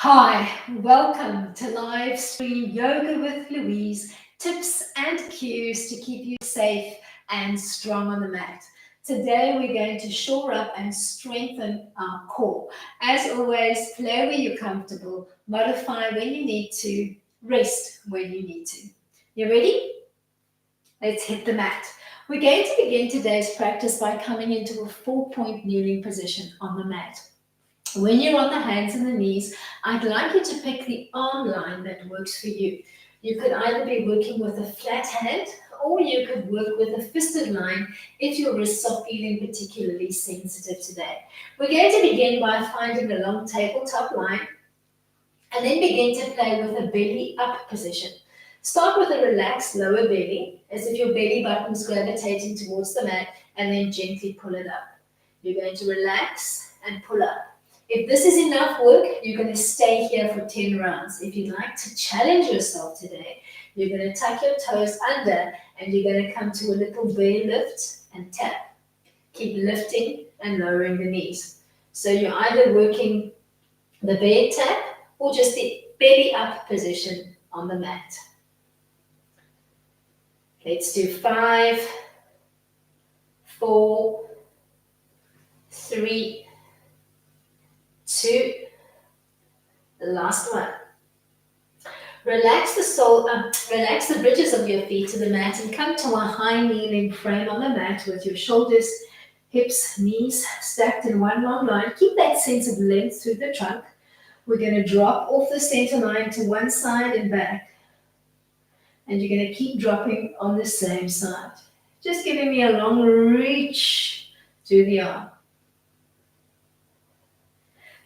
Hi, welcome to live stream yoga with Louise. Tips and cues to keep you safe and strong on the mat. Today we're going to shore up and strengthen our core. As always, play where you're comfortable, modify when you need to, rest when you need to. You ready? Let's hit the mat. We're going to begin today's practice by coming into a 4-point kneeling position on the mat. When you're on the hands and the knees, I'd like you to pick the arm line that works for you. You could either be working with a flat hand or you could work with a fisted line if your wrists are feeling particularly sensitive today. We're going to begin by finding a long tabletop line and then begin to play with a belly up position. Start with a relaxed lower belly as if your belly button's gravitating towards the mat and then gently pull it up. You're going to relax and pull up. If this is enough work, you're going to stay here for 10 rounds. If you'd like to challenge yourself today, you're going to tuck your toes under and you're going to come to a little bear lift and tap. Keep lifting and lowering the knees. So you're either working the bear tap or just the belly up position on the mat. Let's do 5, 4, 3, 2, the last one. Relax the bridges of your feet to the mat and come to a high kneeling frame on the mat with your shoulders, hips, knees stacked in one long line. Keep that sense of length through the trunk. We're going to drop off the center line to one side and back. And you're going to keep dropping on the same side. Just giving me a long reach through the arm.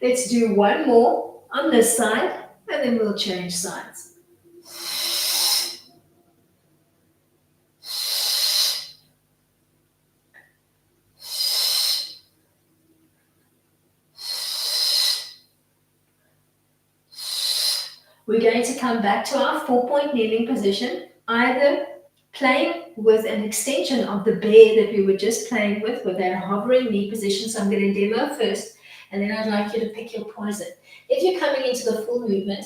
Let's do one more on this side, and then we'll change sides. We're going to come back to our 4-point kneeling position, either playing with an extension of the bear that we were just playing with our hovering knee position. So I'm going to demo first, and then I'd like you to pick your poison. If you're coming into the full movement,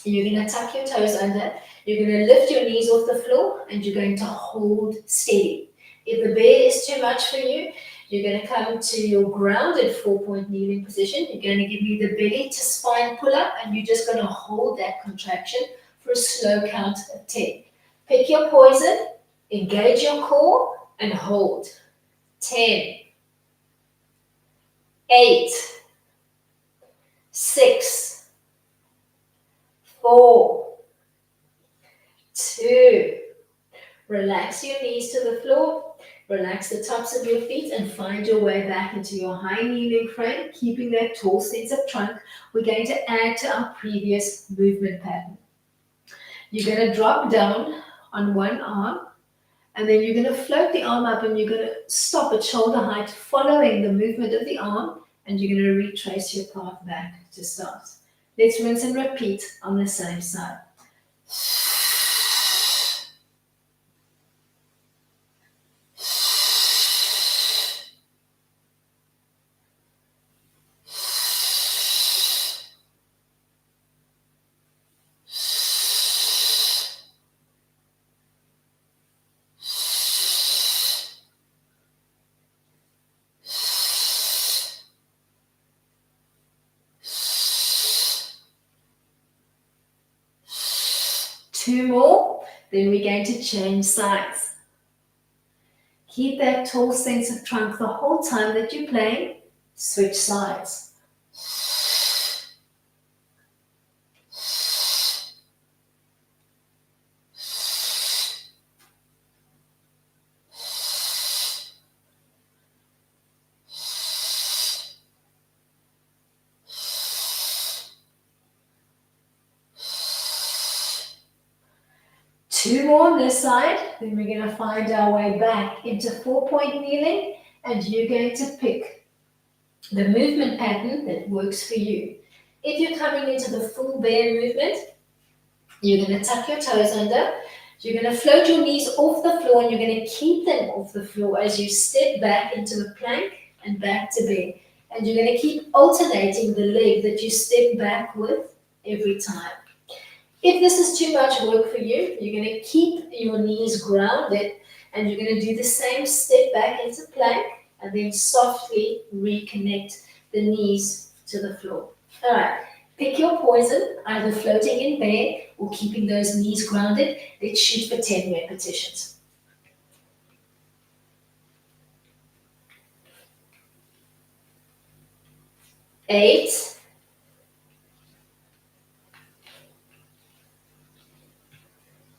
you're going to tuck your toes under, you're going to lift your knees off the floor, and you're going to hold steady. If the bear is too much for you, you're going to come to your grounded 4-point kneeling position. You're going to give me the belly to spine pull up, and you're just going to hold that contraction for a slow count of 10. Pick your poison, engage your core, and hold. 10, 8, 6, 4, 2. Relax your knees to the floor. Relax the tops of your feet and find your way back into your high kneeling frame, keeping that tall sense of trunk. We're going to add to our previous movement pattern. You're going to drop down on one arm, and then you're going to float the arm up, and you're going to stop at shoulder height, following the movement of the arm, and you're going to retrace your path back to start. Let's rinse and repeat on the same side. Two more, then we're going to change sides. Keep that tall sense of trunk the whole time that you're playing. Switch sides. Two more on this side, then we're going to find our way back into 4-point kneeling, and you're going to pick the movement pattern that works for you. If you're coming into the full bear movement, you're going to tuck your toes under, you're going to float your knees off the floor, and you're going to keep them off the floor as you step back into the plank and back to bear. And you're going to keep alternating the leg that you step back with every time. If this is too much work for you, you're going to keep your knees grounded and you're going to do the same step back into plank and then softly reconnect the knees to the floor. All right, pick your poison, either floating in bear or keeping those knees grounded. Let's shoot for 10 repetitions. 8,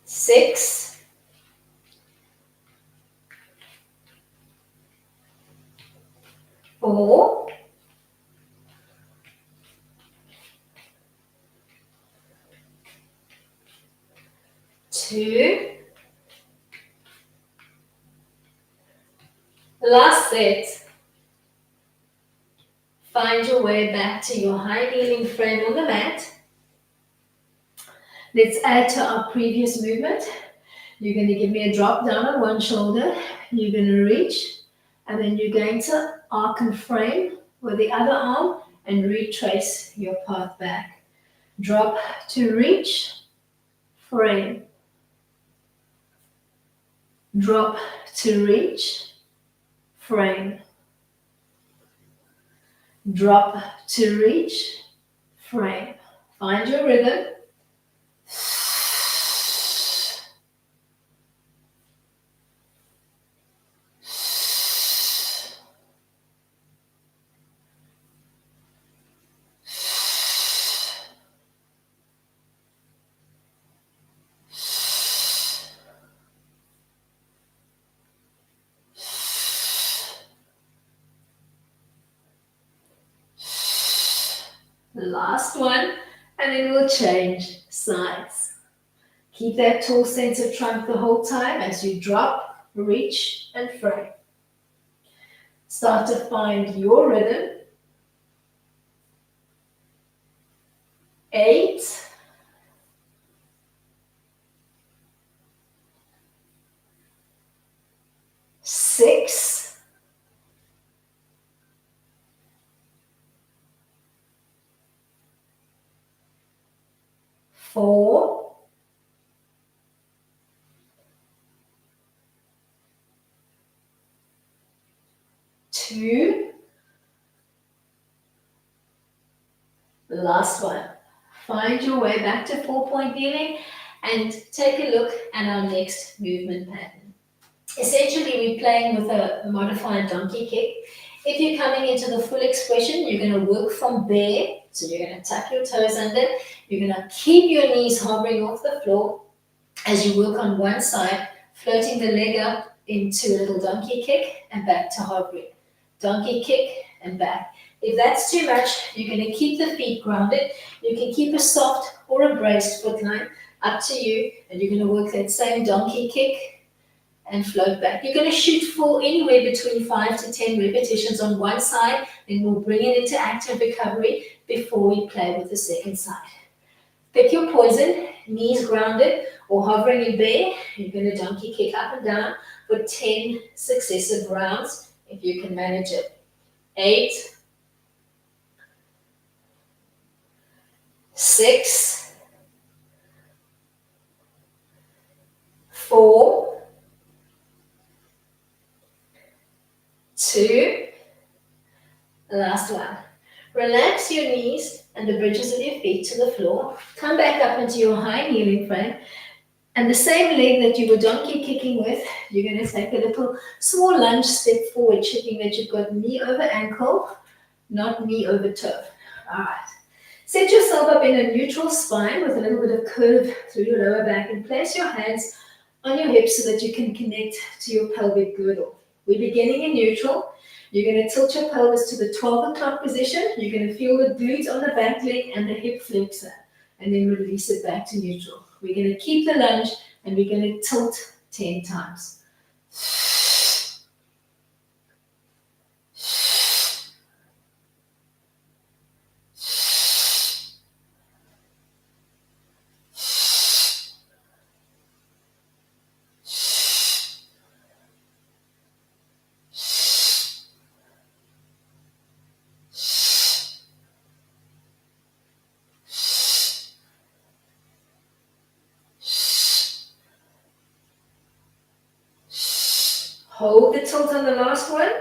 6, 4, 2, last set. Find your way back to your high kneeling frame on the mat. Let's add to our previous movement. You're going to give me a drop down on one shoulder. You're going to reach, and then you're going to arc and frame with the other arm and retrace your path back. Drop to reach, frame. Drop to reach, frame. Drop to reach, frame. Find your rhythm. Last one, and then we'll change sides. Keep that tall sense of trunk the whole time as you drop, reach, and frame. Start to find your rhythm. 8, 6, 4, 2, the last one. Find your way back to 4-point kneeling and take a look at our next movement pattern. Essentially, we're playing with a modified donkey kick. If you're coming into the full expression, you're going to work from bear. So you're going to tuck your toes under. You're going to keep your knees hovering off the floor as you work on one side, floating the leg up into a little donkey kick and back to hovering. Donkey kick and back. If that's too much, you're going to keep the feet grounded. You can keep a soft or a braced foot line, up to you, and you're going to work that same donkey kick and float back. You're going to shoot for anywhere between 5 to 10 repetitions on one side, then we'll bring it into active recovery before we play with the second side. Pick your poison, knees grounded or hovering in bear. You're going to donkey kick up and down for 10 successive rounds if you can manage it. 8, 6, 4, 2, last one. Relax your knees and the bridges of your feet to the floor. Come back up into your high kneeling frame. And the same leg that you were donkey kicking with, you're going to take a little small lunge step forward, checking that you've got knee over ankle, not knee over toe. All right. Set yourself up in a neutral spine with a little bit of curve through your lower back and place your hands on your hips so that you can connect to your pelvic girdle. We're beginning in neutral. You're going to tilt your pelvis to the 12 o'clock position. You're going to feel the glute on the back leg and the hip flexor, and then release it back to neutral. We're going to keep the lunge and we're going to tilt 10 times. Hold the tilt on the last one.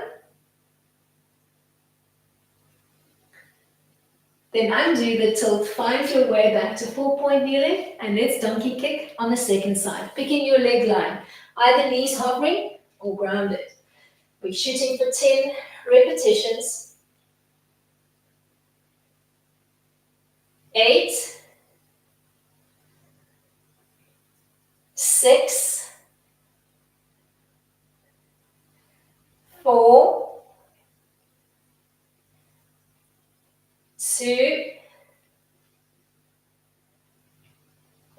Then undo the tilt, find your way back to 4-point kneeling, and let's donkey kick on the second side. Picking your leg line, either knees hovering or grounded. We're shooting for 10 repetitions. 8, 6, 4, 2,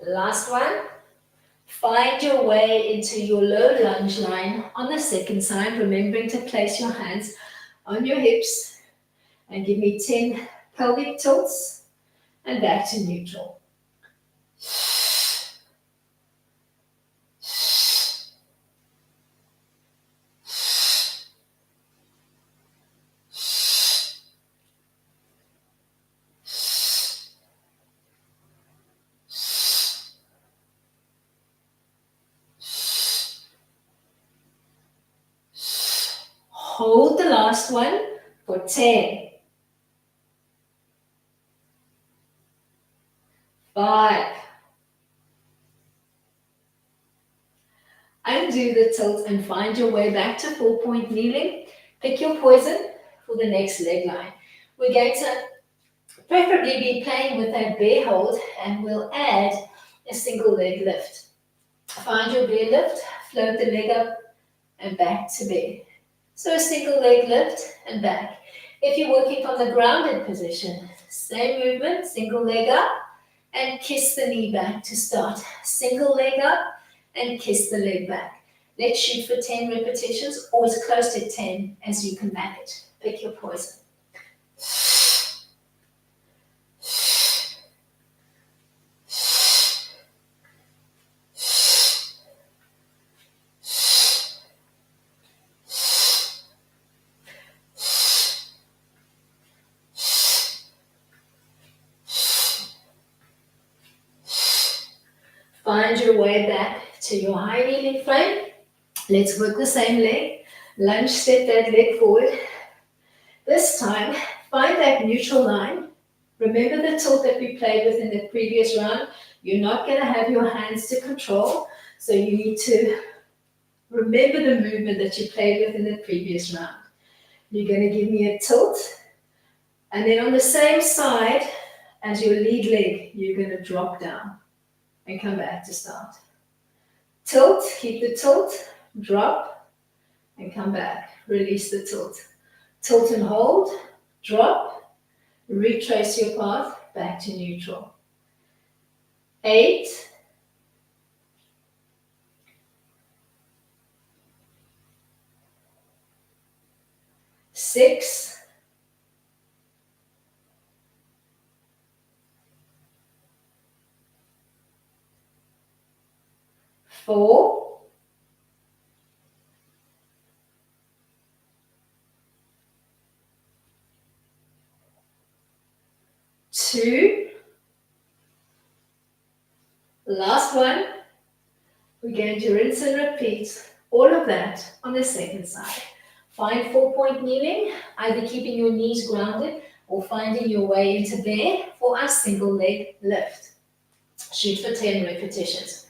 last one. Find your way into your low lunge line on the second side, remembering to place your hands on your hips and give me 10 pelvic tilts and back to neutral. Hold the last one for 10, 5, undo the tilt and find your way back to 4-point kneeling. Pick your poison for the next leg line. We're going to preferably be playing with that bear hold, and we'll add a single leg lift. Find your bear lift, float the leg up and back to bear. So a single leg lift and back. If you're working from the grounded position, same movement, single leg up and kiss the knee back to start. Single leg up and kiss the leg back. Let's shoot for 10 repetitions or as close to 10 as you can manage. Pick your poison. Find your way back to your high kneeling frame. Let's work the same leg. Lunge, step that leg forward. This time, find that neutral line. Remember the tilt that we played with in the previous round. You're not going to have your hands to control, so you need to remember the movement that you played with in the previous round. You're going to give me a tilt, and then on the same side as your lead leg, you're going to drop down and come back to start. Tilt, keep the tilt, drop, and come back. Release the tilt. Tilt and hold, drop, retrace your path back to neutral. 8, 6, 4, 2, last one. We're going to rinse and repeat all of that on the second side. Find 4-point kneeling, either keeping your knees grounded or finding your way into bear for our single leg lift. Shoot for 10 repetitions.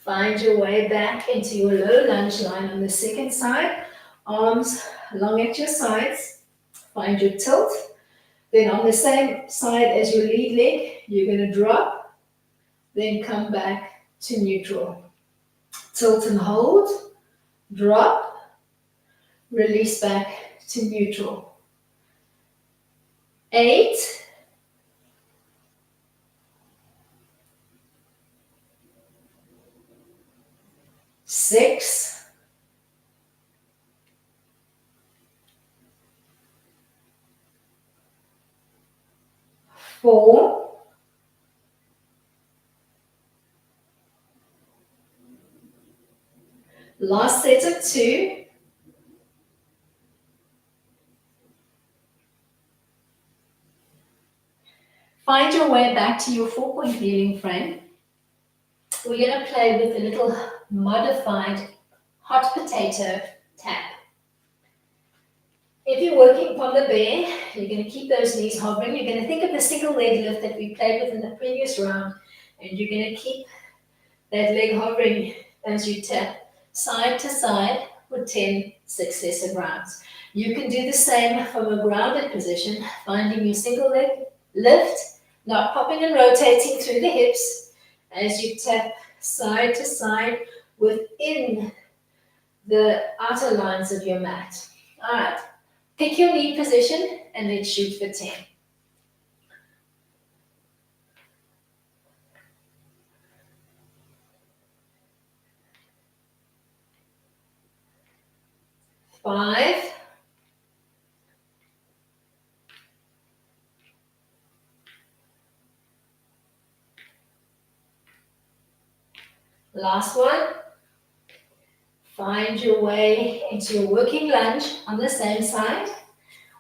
Find your way back into your low lunge line on the second side. Arms long at your sides. Find your tilt. Then on the same side as your lead leg, you're going to drop. Then come back to neutral. Tilt and hold. Drop. Release back to neutral. 8, 6, 4, Last set of 2. Find your way back to your 4-point kneeling frame. We're going to play with a little modified hot potato tap. If you're working from the bear, you're going to keep those knees hovering. You're going to think of the single leg lift that we played with in the previous round, and you're going to keep that leg hovering as you tap side to side for 10 successive rounds. You can do the same from a grounded position, finding your single leg lift, not popping and rotating through the hips as you tap side to side within the outer lines of your mat. All right. Pick your knee position and then shoot for 10. 5. Last one. Find your way into your working lunge on the same side.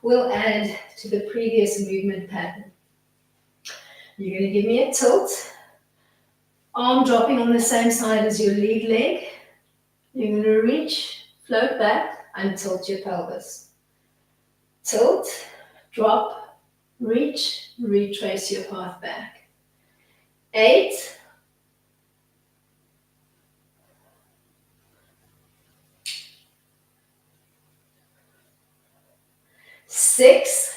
We'll add to the previous movement pattern. You're going to give me a tilt. Arm dropping on the same side as your lead leg. You're going to reach, float back, and tilt your pelvis. Tilt, drop, reach, retrace your path back. 8. 6.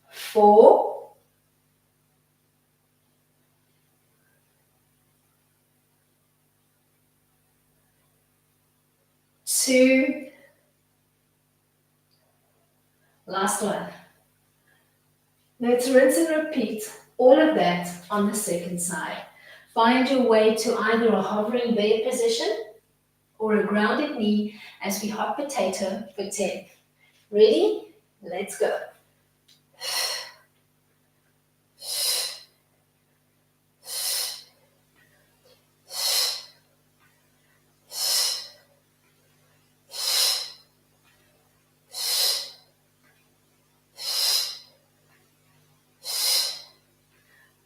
4. 2. Last one. Let's rinse and repeat all of that on the second side. Find your way to either a hovering bear position or a grounded knee as we hot potato for 10. Ready? Let's go.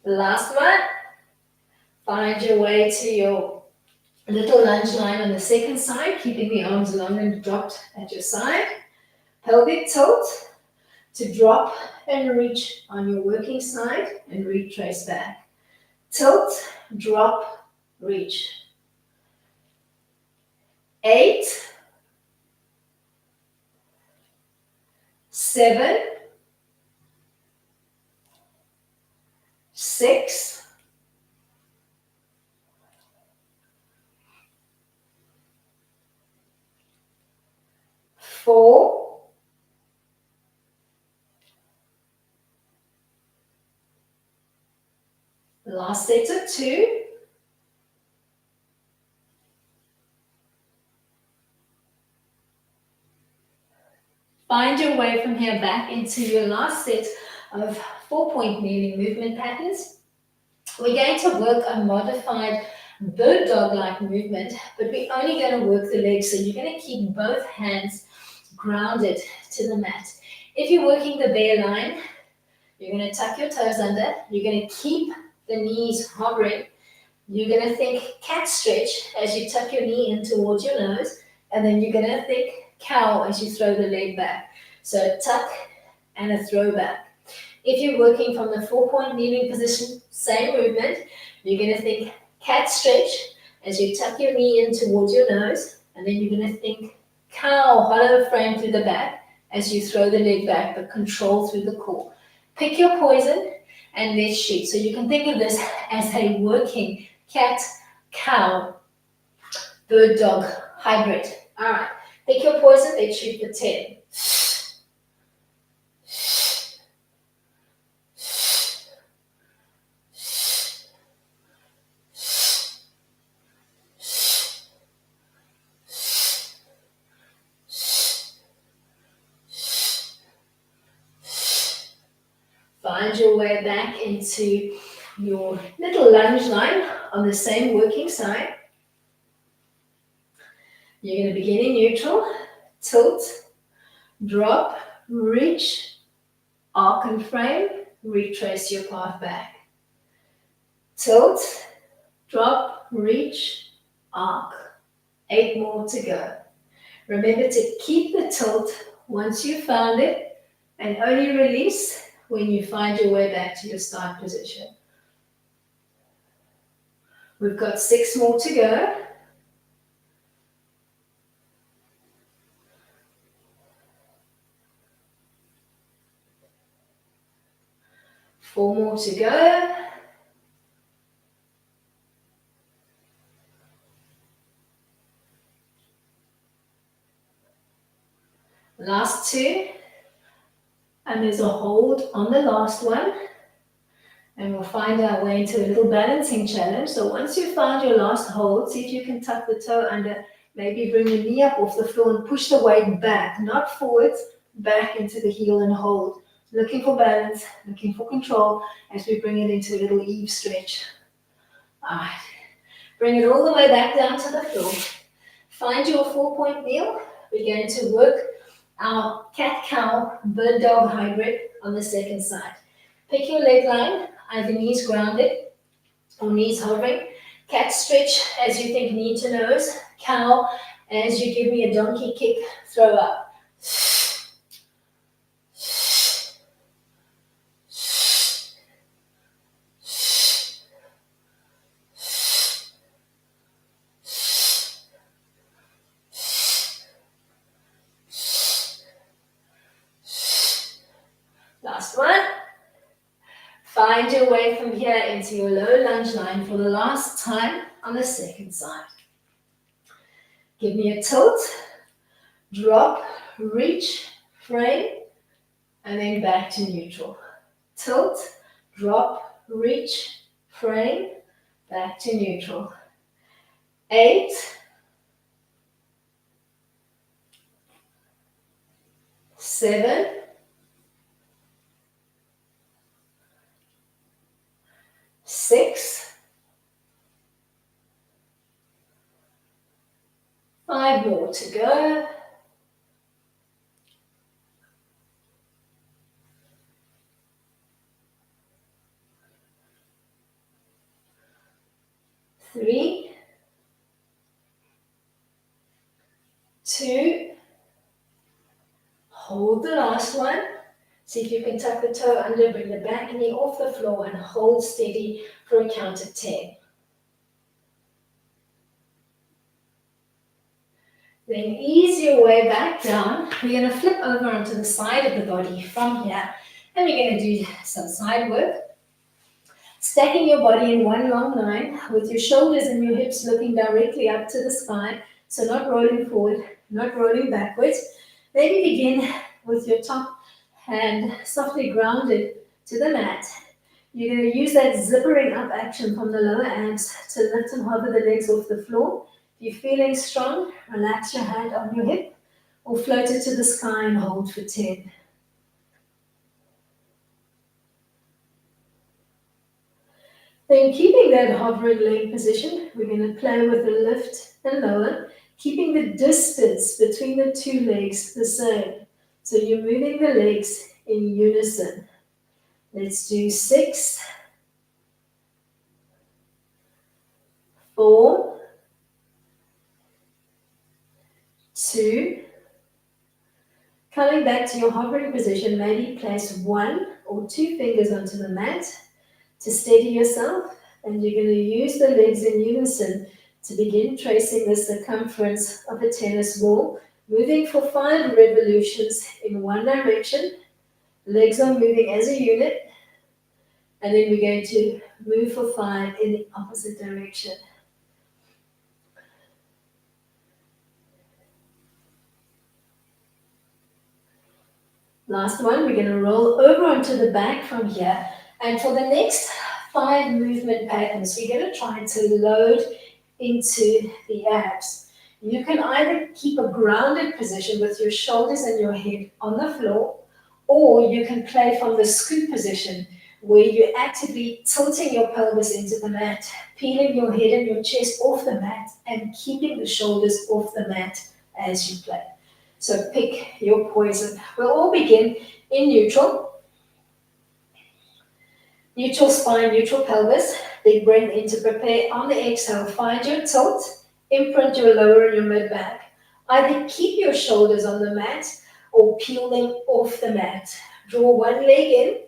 Last one. Find your way to your little lunge line on the second side, keeping the arms long and dropped at your side. Pelvic tilt to drop and reach on your working side and retrace back. Tilt, drop, reach. 8, 7, 6, 4, 'Last set of 2. Find your way from here back into your last set of 4-point kneeling movement patterns. We're going to work a modified bird dog-like movement, but we're only going to work the legs, so you're going to keep both hands grounded to the mat. If you're working the bear line, you're going to tuck your toes under, you're going to keep the knees hovering, you're going to think cat stretch as you tuck your knee in towards your nose, and then you're going to think cow as you throw the leg back. So tuck and a throw back. If you're working from the 4-point kneeling position, same movement. You're going to think cat stretch as you tuck your knee in towards your nose, and then you're going to think cow, hollow frame through the back as you throw the leg back, but control through the core. Pick your poison and let's shoot. So you can think of this as a working cat, cow, bird dog hybrid. All right, pick your poison, let's shoot for 10. Find your way back into your little lunge line on the same working side. You're going to begin in neutral, tilt, drop, reach, arc and frame, retrace your path back. Tilt, drop, reach, arc. 8 more to go. Remember to keep the tilt once you've found it and only release when you find your way back to your start position. We've got 6 more to go. Four more to go. Last 2. And there's a hold on the last one. And we'll find our way into a little balancing challenge. So once you've found your last hold, see if you can tuck the toe under. Maybe bring the knee up off the floor and push the weight back, not forwards, back into the heel and hold. Looking for balance, looking for control as we bring it into a little eve stretch. All right. Bring it all the way back down to the floor. Find your 4-point kneel. We're going to work our cat-cow bird dog hybrid on the second side. Pick your leg line, either knees grounded or knees hovering. Cat stretch as you think knee to nose. Cow as you give me a donkey kick, throw up. Last one. Find your way from here into your low lunge line for the last time on the second side. Give me a tilt, drop, reach, frame, and then back to neutral. Tilt, drop, reach, frame, back to neutral. 8, 7, 6, 5 more to go. 3, 2, hold the last one. See if you can tuck the toe under, bring the back knee off the floor and hold steady for a count of 10. Then ease your way back down. We're going to flip over onto the side of the body from here. And we're going to do some side work. Stacking your body in one long line with your shoulders and your hips looking directly up to the spine. So not rolling forward, not rolling backwards. Maybe begin with your top hand softly grounded to the mat. You're going to use that zippering up action from the lower abs to lift and hover the legs off the floor. If you're feeling strong, relax your hand on your hip or float it to the sky and hold for 10. Then keeping that hovering leg position, we're going to play with the lift and lower, keeping the distance between the two legs the same. So you're moving the legs in unison. Let's do 6, 4, 2. Coming back to your hovering position, maybe place 1 or 2 fingers onto the mat to steady yourself. And you're going to use the legs in unison to begin tracing the circumference of a tennis ball, moving for 5 revolutions in one direction. Legs are moving as a unit. And then we're going to move for 5 in the opposite direction. Last one, we're going to roll over onto the back from here. And for the next 5 movement patterns, we're going to try to load into the abs. You can either keep a grounded position with your shoulders and your head on the floor, Or you can play from the scoop position, where you're actively tilting your pelvis into the mat, peeling your head and your chest off the mat, and keeping the shoulders off the mat as you play. So pick your poison. We'll all begin in neutral. Neutral spine, neutral pelvis. Big breath in to prepare. On the exhale, find your tilt. Imprint your lower and your mid back. Either keep your shoulders on the mat or peel them off the mat. Draw one leg in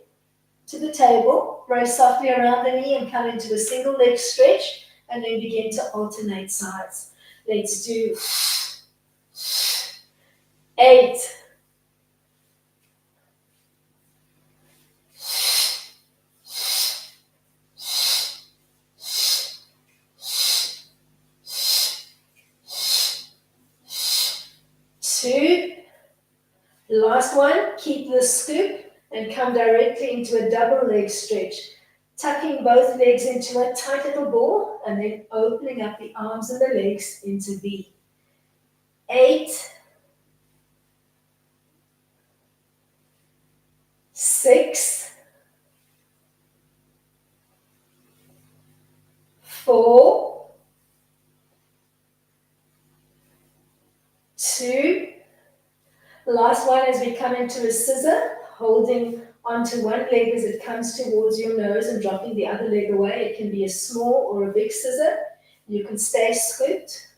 to the table, brace softly around the knee and come into a single leg stretch, and then begin to alternate sides. Let's do 8, 2, last one, keep the scoop and come directly into a double leg stretch, tucking both legs into a tight little ball and then opening up the arms and the legs into V. 8, 6, 4, 2, last one as we come into a scissor, holding onto one leg as it comes towards your nose and dropping the other leg away. It can be a small or a big scissor. You can stay scooped,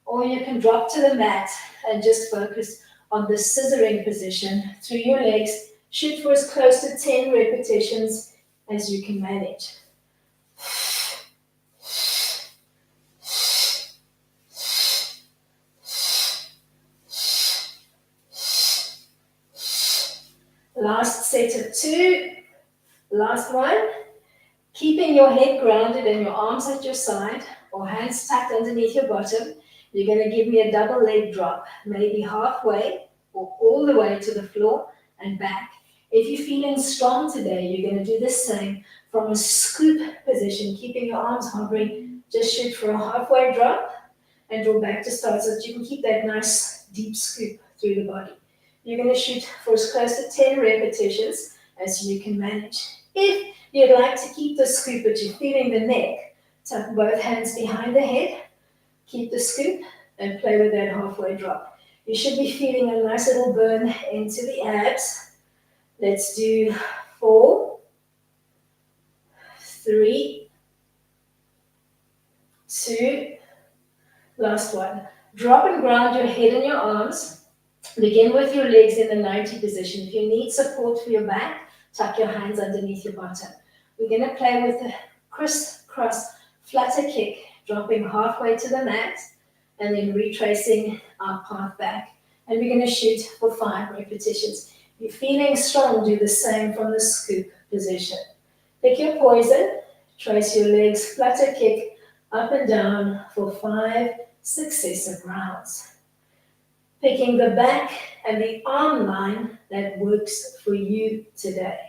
or you can drop to the mat and just focus on the scissoring position through your legs. Shoot for as close to 10 repetitions as you can manage. Last set of 2, last one. Keeping your head grounded and your arms at your side or hands tucked underneath your bottom, you're going to give me a double leg drop, maybe halfway or all the way to the floor and back. If you're feeling strong today, you're going to do the same from a scoop position, keeping your arms hovering. Just shoot for a halfway drop and draw back to start so that you can keep that nice deep scoop through the body. You're going to shoot for as close to 10 repetitions as you can manage. If you'd like to keep the scoop but you're feeling the neck, tuck both hands behind the head, keep the scoop and play with that halfway drop. You should be feeling a nice little burn into the abs. Let's do 4, 3, 2, last one. Drop and ground your head and your arms. Begin with your legs in the 90 position. If you need support for your back, tuck your hands underneath your bottom. We're going to play with the crisscross flutter kick, dropping halfway to the mat and then retracing our path back. And we're going to shoot for 5 repetitions. If you're feeling strong, do the same from the scoop position. Pick your poison, trace your legs, flutter kick up and down for 5 successive rounds. Picking the back and the arm line that works for you today.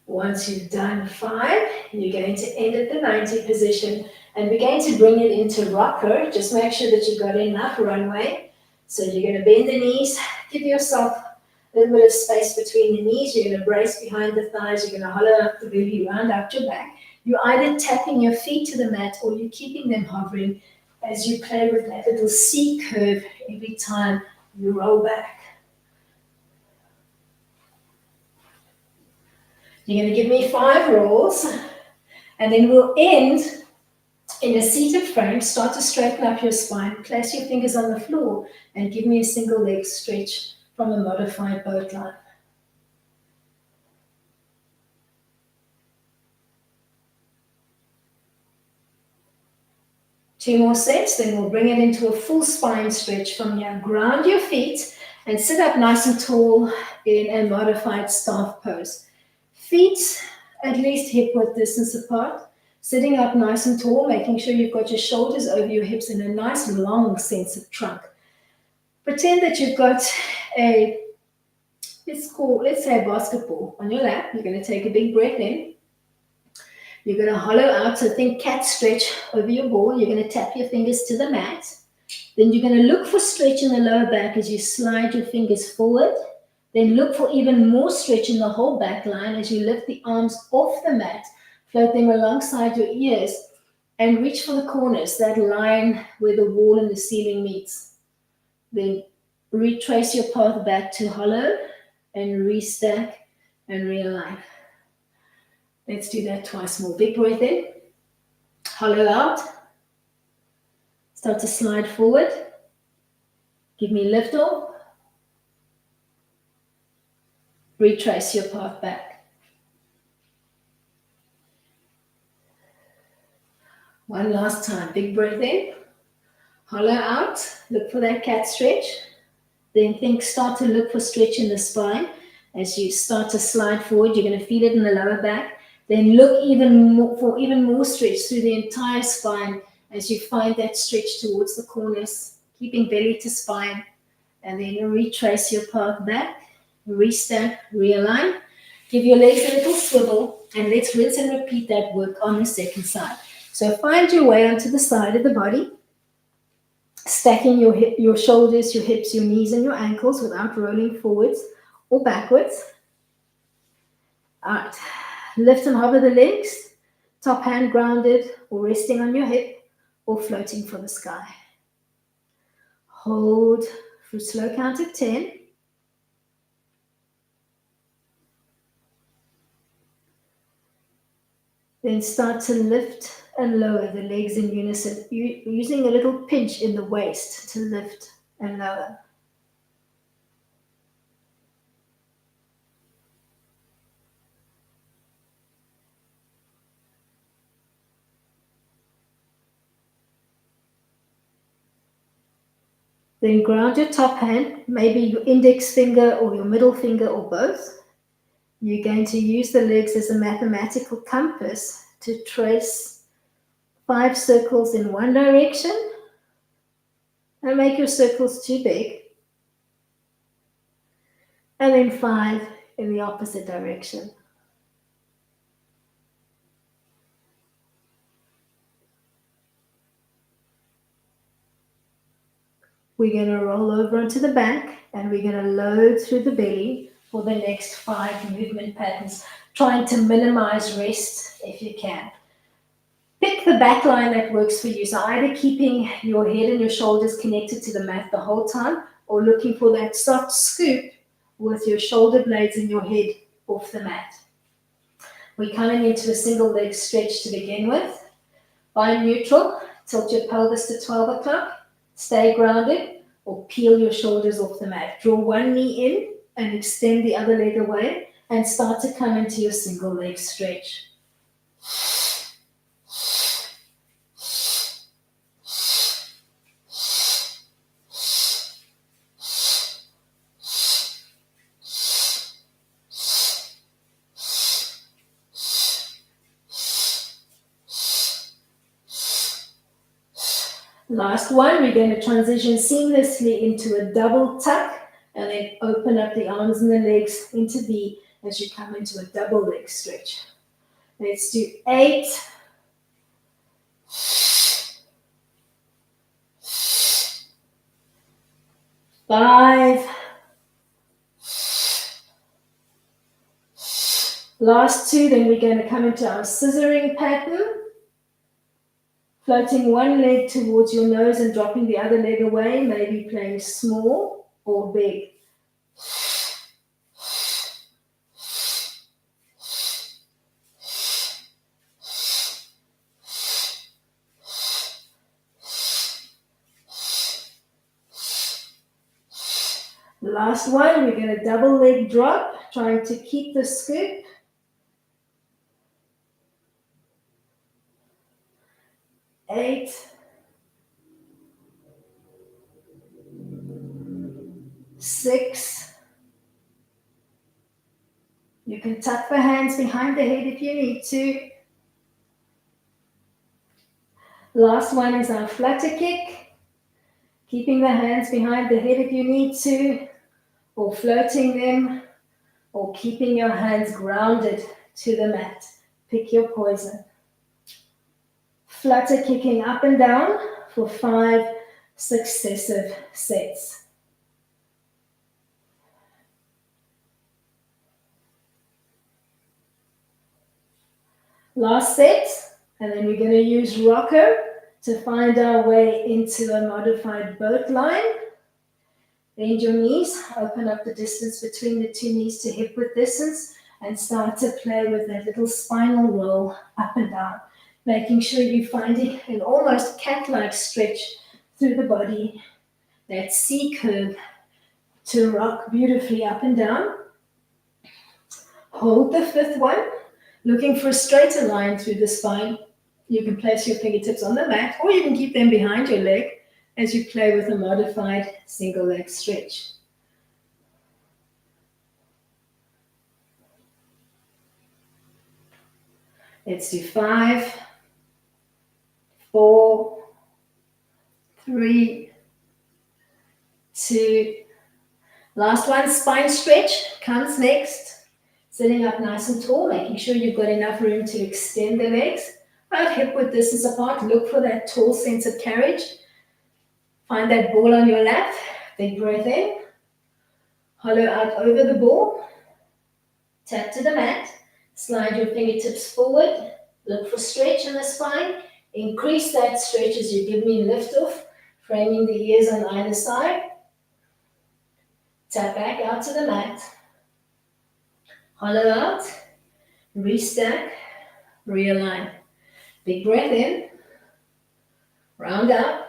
Once you've done 5, you're going to end at the 90 position and we're going to bring it into rocker. Just make sure that you've got enough runway. So you're going to bend the knees, give yourself a little bit of space between the knees. You're going to brace behind the thighs. You're going to hollow up the belly, round out your back. You're either tapping your feet to the mat or you're keeping them hovering as you play with that little C curve every time you roll back. You're going to give me 5 rolls and then we'll end in a seated frame. Start to straighten up your spine. Place your fingers on the floor and give me a single leg stretch from a modified boat line. Two more sets, then we'll bring it into a full spine stretch from here. Ground your feet and sit up nice and tall in a modified staff pose. Feet at least hip-width distance apart. Sitting up nice and tall, making sure you've got your shoulders over your hips in a nice long sense of trunk. Pretend that you've got let's say a basketball on your lap. You're going to take a big breath in. You're going to hollow out, so think cat stretch over your ball. You're going to tap your fingers to the mat. Then you're going to look for stretch in the lower back as you slide your fingers forward. Then look for even more stretch in the whole back line as you lift the arms off the mat, float them alongside your ears, and reach for the corners, that line where the wall and the ceiling meets. Then retrace your path back to hollow and restack and realign. Let's do that twice more. Big breath in, hollow out, start to slide forward, give me lift off, retrace your path back. One last time, big breath in, hollow out, look for that cat stretch. Then start to look for stretch in the spine. As you start to slide forward, you're going to feel it in the lower back. Then look for even more stretch through the entire spine as you find that stretch towards the corners, keeping belly to spine. And then retrace your path back, restack, realign. Give your legs a little swivel, and let's rinse and repeat that work on the second side. So find your way onto the side of the body, stacking your shoulders, your hips, your knees, and your ankles without rolling forwards or backwards. All right. Lift and hover the legs, top hand grounded or resting on your hip or floating for the sky. Hold for a slow count of 10. Then start to lift and lower the legs in unison, using a little pinch in the waist to lift and lower. Then ground your top hand, maybe your index finger or your middle finger or both. You're going to use the legs as a mathematical compass to trace 5 circles in one direction. Don't make your circles too big. And then 5 in the opposite direction. We're going to roll over onto the back and we're going to load through the belly for the next 5 movement patterns, trying to minimize rest if you can. Pick the back line that works for you. So either keeping your head and your shoulders connected to the mat the whole time or looking for that soft scoop with your shoulder blades and your head off the mat. We're coming into a single leg stretch to begin with. Find neutral, tilt your pelvis to 12 o'clock. Stay grounded or peel your shoulders off the mat. Draw one knee in and extend the other leg away and start to come into your single leg stretch. Last one, we're going to transition seamlessly into a double tuck and then open up the arms and the legs into V as you come into a double leg stretch. Let's do 8, 5, last 2, then we're going to come into our scissoring pattern. Floating one leg towards your nose and dropping the other leg away, maybe playing small or big. Last one, we're going to double leg drop, trying to keep the scoop. 8, 6. You can tuck the hands behind the head if you need to. Last one is our flutter kick. Keeping the hands behind the head if you need to, or floating them, or keeping your hands grounded to the mat. Pick your poison. Flutter kicking up and down for 5, successive sets. Last set, and then we're going to use rocker to find our way into a modified boat line. Bend your knees, open up the distance between the two knees to hip width distance, and start to play with that little spinal roll up and down, making sure you're finding an almost cat-like stretch through the body, that C curve to rock beautifully up and down. Hold the fifth one, looking for a straighter line through the spine. You can place your fingertips on the mat, or you can keep them behind your leg as you play with a modified single leg stretch. Let's do 5, 4, 3, 2. Last one, spine stretch comes next. Sitting up nice and tall, making sure you've got enough room to extend the legs. About hip width distance apart, look for that tall sense of carriage. Find that ball on your lap. Big breath in. Hollow out over the ball. Tap to the mat. Slide your fingertips forward. Look for stretch in the spine. Increase that stretch as you give me lift off, framing the ears on either side. Tap back out to the mat. Hollow out. Restack. Realign. Big breath in. Round up.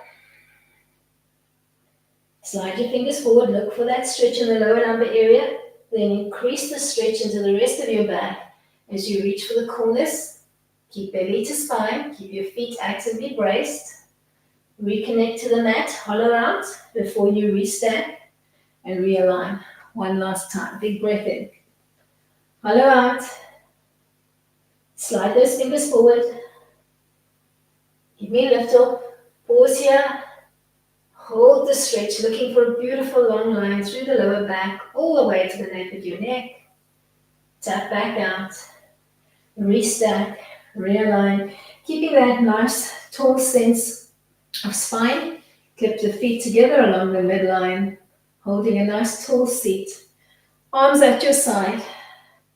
Slide your fingers forward, look for that stretch in the lower lumbar area, then increase the stretch into the rest of your back as you reach for the corners. Keep belly to spine, keep your feet actively braced. Reconnect to the mat, hollow out before you restack and realign. One last time, big breath in. Hollow out. Slide those fingers forward. Give me a lift up. Pause here. Hold the stretch, looking for a beautiful long line through the lower back, all the way to the nape of your neck. Tap back out. Restack, realign. Keeping that nice tall sense of spine. Clip the feet together along the midline. Holding a nice tall seat. Arms at your side.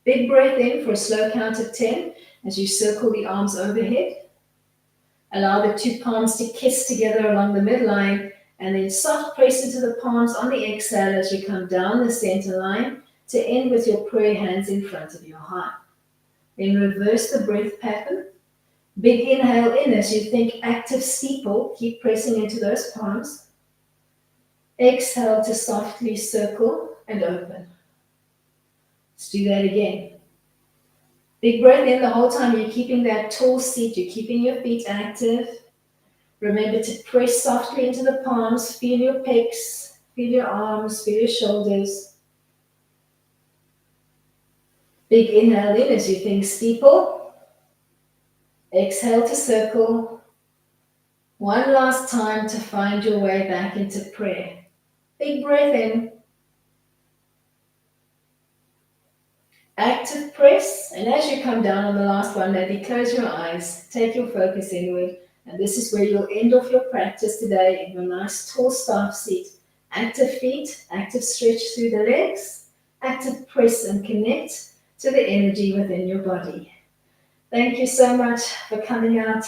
Big breath in for a slow count of 10 as you circle the arms overhead. Allow the two palms to kiss together along the midline. And then soft press into the palms on the exhale as you come down the center line to end with your prayer hands in front of your heart. Then reverse the breath pattern. Big inhale in as you think active steeple. Keep pressing into those palms. Exhale to softly circle and open. Let's do that again. Big breath in the whole time. You're keeping that tall seat. You're keeping your feet active. Remember to press softly into the palms, feel your pecs, feel your arms, feel your shoulders. Big inhale in as you think steeple. Exhale to circle. One last time to find your way back into prayer. Big breath in. Active press, and as you come down on the last one, maybe close your eyes, take your focus inward. And this is where you'll end off your practice today in your nice tall staff seat. Active feet, active stretch through the legs, active press and connect to the energy within your body. Thank you so much for coming out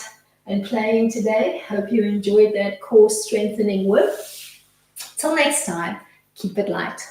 and playing today. Hope you enjoyed that core strengthening work. Till next time, keep it light.